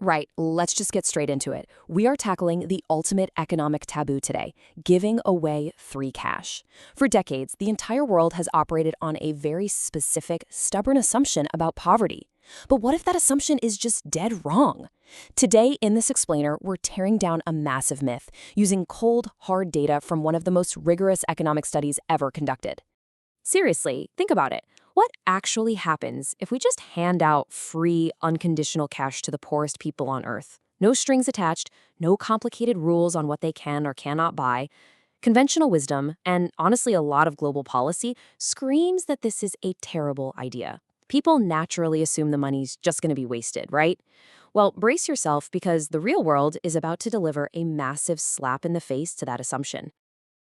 Right, let's just get straight into it. We are tackling the ultimate economic taboo today, giving away free cash. For decades, the entire world has operated on a very specific, stubborn assumption about poverty. But what if that assumption is just dead wrong? Today, in this explainer, we're tearing down a massive myth using cold, hard data from one of the most rigorous economic studies ever conducted. Seriously, think about it. What actually happens if we just hand out free, unconditional cash to the poorest people on Earth? No strings attached, no complicated rules on what they can or cannot buy. Conventional wisdom, and honestly a lot of global policy, screams that this is a terrible idea. People naturally assume the money's just going to be wasted, right? Well, brace yourself because the real world is about to deliver a massive slap in the face to that assumption.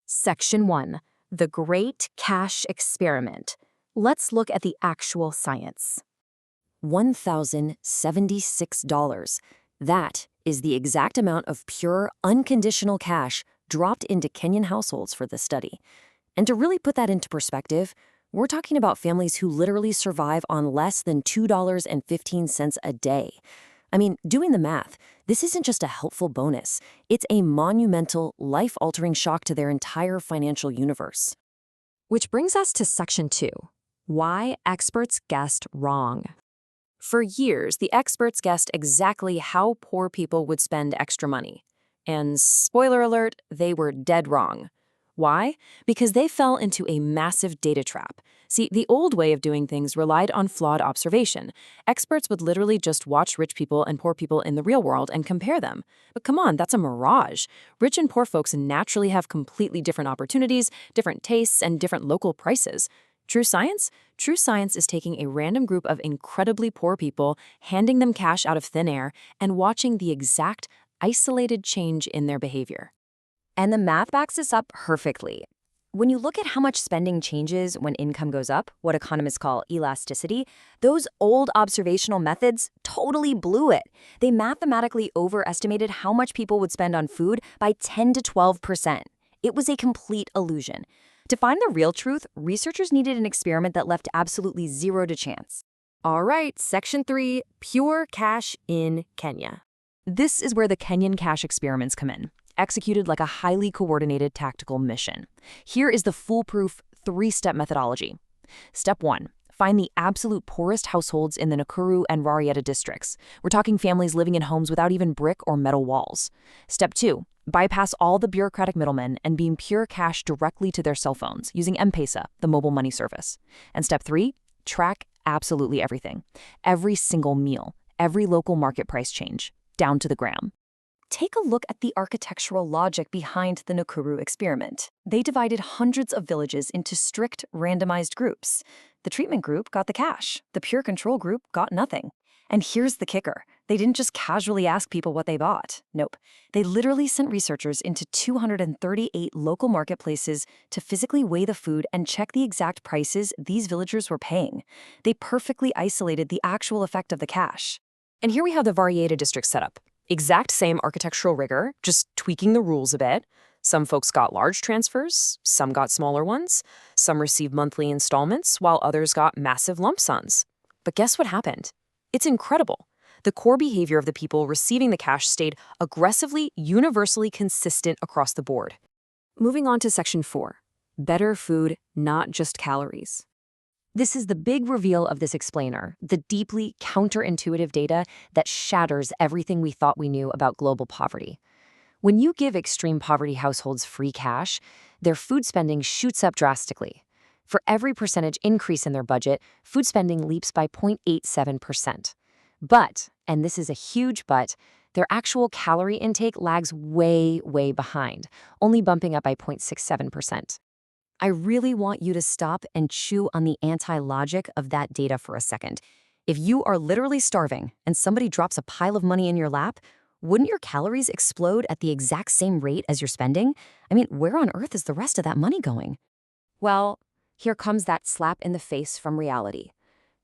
Section 1. The Great Cash Experiment. Let's look at the actual science. $1,076. That is the exact amount of pure, unconditional cash dropped into Kenyan households for this study. And to really put that into perspective, we're talking about families who literally survive on less than $2.15 a day. I mean, doing the math, this isn't just a helpful bonus. It's a monumental, life-altering shock to their entire financial universe. Which brings us to Section 2. Why experts guessed wrong. For years, the experts guessed exactly how poor people would spend extra money. And spoiler alert, they were dead wrong. Why? Because they fell into a massive data trap. See, the old way of doing things relied on flawed observation. Experts would literally just watch rich people and poor people in the real world and compare them. But come on, that's a mirage. Rich and poor folks naturally have completely different opportunities, different tastes, and different local prices. True science? True science is taking a random group of incredibly poor people, handing them cash out of thin air, and watching the exact, isolated change in their behavior. And the math backs this up perfectly. When you look at how much spending changes when income goes up, what economists call elasticity, those old observational methods totally blew it. They mathematically overestimated how much people would spend on food by 10 to 12%. It was a complete illusion. To find the real truth, researchers needed an experiment that left absolutely zero to chance. All right, Section 3, Pure Cash in Kenya. This is where the Kenyan cash experiments come in, executed like a highly coordinated tactical mission. Here is the foolproof three-step methodology. Step 1. Find the absolute poorest households in the Nakuru and Rarieda districts. We're talking families living in homes without even brick or metal walls. Step 2. Bypass all the bureaucratic middlemen and beam pure cash directly to their cell phones using M-Pesa, the mobile money service. And Step 3. Track absolutely everything. Every single meal, every local market price change, down to the gram. Take a look at the architectural logic behind the Nakuru experiment. They divided hundreds of villages into strict, randomized groups. The treatment group got the cash. The pure control group got nothing. And here's the kicker. They didn't just casually ask people what they bought. Nope. They literally sent researchers into 238 local marketplaces to physically weigh the food and check the exact prices these villagers were paying. They perfectly isolated the actual effect of the cash. And here we have the Rarieda district setup. Exact same architectural rigor, just tweaking the rules a bit. Some folks got large transfers, some got smaller ones, some received monthly installments, while others got massive lump sums. But guess what happened? It's incredible. The core behavior of the people receiving the cash stayed aggressively, universally consistent across the board. Moving on to Section 4. Better food, not just calories. This is the big reveal of this explainer, the deeply counterintuitive data that shatters everything we thought we knew about global poverty. When you give extreme poverty households free cash, their food spending shoots up drastically. For every percentage increase in their budget, food spending leaps by 0.87%. But, and this is a huge but, their actual calorie intake lags way, way behind, only bumping up by 0.67%. I really want you to stop and chew on the anti-logic of that data for a second. If you are literally starving and somebody drops a pile of money in your lap, wouldn't your calories explode at the exact same rate as your spending? I mean, where on earth is the rest of that money going? Well, here comes that slap in the face from reality.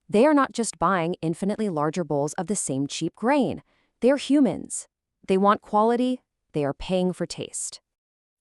They are not just buying infinitely larger bowls of the same cheap grain. They are humans. They want quality. They are paying for taste.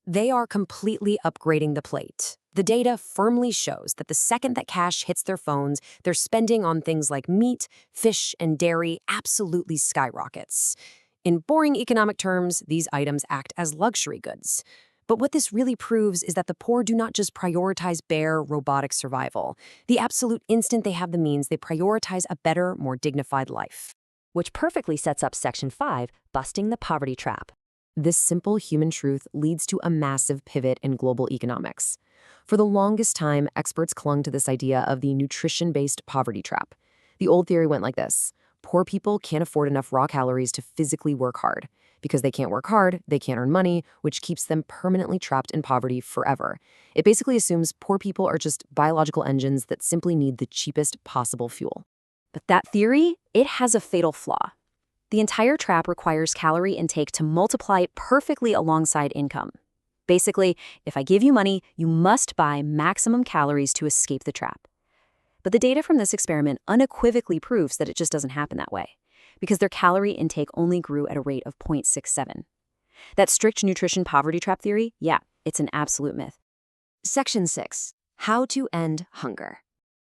They are completely upgrading the plate. The data firmly shows that the second that cash hits their phones, their spending on things like meat, fish, and dairy absolutely skyrockets. In boring economic terms, these items act as luxury goods. But what this really proves is that the poor do not just prioritize bare, robotic survival. The absolute instant they have the means, they prioritize a better, more dignified life. Which perfectly sets up Section 5, busting the poverty trap. This simple human truth leads to a massive pivot in global economics. For the longest time, experts clung to this idea of the nutrition-based poverty trap. The old theory went like this: poor people can't afford enough raw calories to physically work hard. Because they can't work hard, they can't earn money, which keeps them permanently trapped in poverty forever. It basically assumes poor people are just biological engines that simply need the cheapest possible fuel. But that theory, it has a fatal flaw. The entire trap requires calorie intake to multiply perfectly alongside income. Basically, if I give you money, you must buy maximum calories to escape the trap. But the data from this experiment unequivocally proves that it just doesn't happen that way, because their calorie intake only grew at a rate of 0.67. That strict nutrition poverty trap theory, yeah, it's an absolute myth. Section 6. How to end hunger.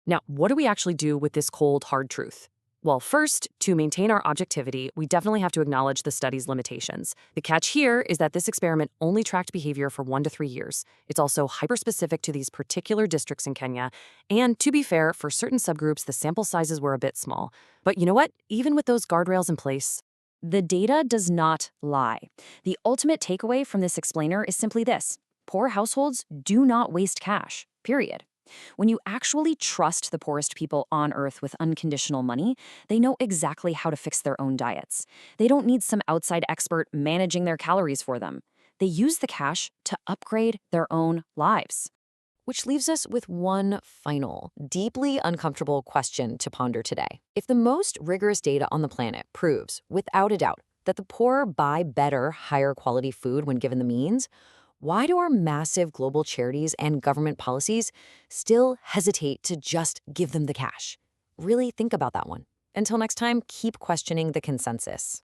Now, what do we actually do with this cold, hard truth? Well, first, to maintain our objectivity, we definitely have to acknowledge the study's limitations. The catch here is that this experiment only tracked behavior for 1 to 3 years. It's also hyper-specific to these particular districts in Kenya. And to be fair, for certain subgroups, the sample sizes were a bit small. But you know what? Even with those guardrails in place, The data does not lie. The ultimate takeaway from this explainer is simply this: poor households do not waste cash, period. When you actually trust the poorest people on Earth with unconditional money, they know exactly how to fix their own diets. They don't need some outside expert managing their calories for them. They use the cash to upgrade their own lives. which leaves us with one final, deeply uncomfortable question to ponder today. If the most rigorous data on the planet proves, without a doubt, that the poor buy better, higher quality food when given the means, why do our massive global charities and government policies still hesitate to just give them the cash? Really think about that one. Until next time, keep questioning the consensus.